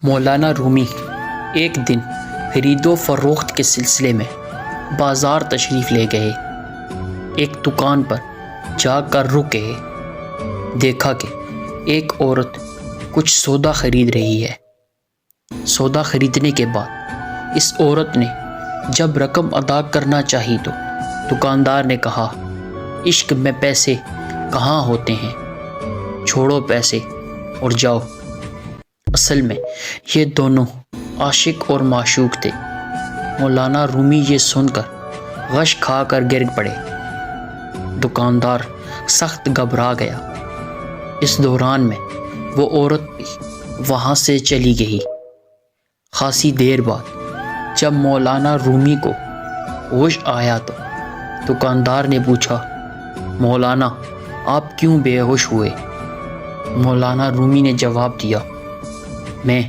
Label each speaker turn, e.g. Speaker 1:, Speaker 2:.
Speaker 1: مولانا رومی ایک دن خرید و فروخت کے سلسلے میں بازار تشریف لے گئے۔ ایک دکان پر جا کر رکے، دیکھا کہ ایک عورت کچھ سودا خرید رہی ہے۔ سودا خریدنے کے بعد اس عورت نے جب رقم ادا کرنا چاہی تو دکاندار نے کہا، عشق میں پیسے کہاں ہوتے ہیں، چھوڑو پیسے اور جاؤ۔ اصل میں یہ دونوں عاشق اور معشوق تھے۔ مولانا رومی یہ سن کر غش کھا کر گر پڑے۔ دکاندار سخت گھبرا گیا۔ اس دوران میں وہ عورت بھی وہاں سے چلی گئی۔ خاصی دیر بعد جب مولانا رومی کو ہوش آیا تو دکاندار نے پوچھا، مولانا آپ کیوں بے ہوش ہوئے؟ مولانا رومی نے جواب دیا، میں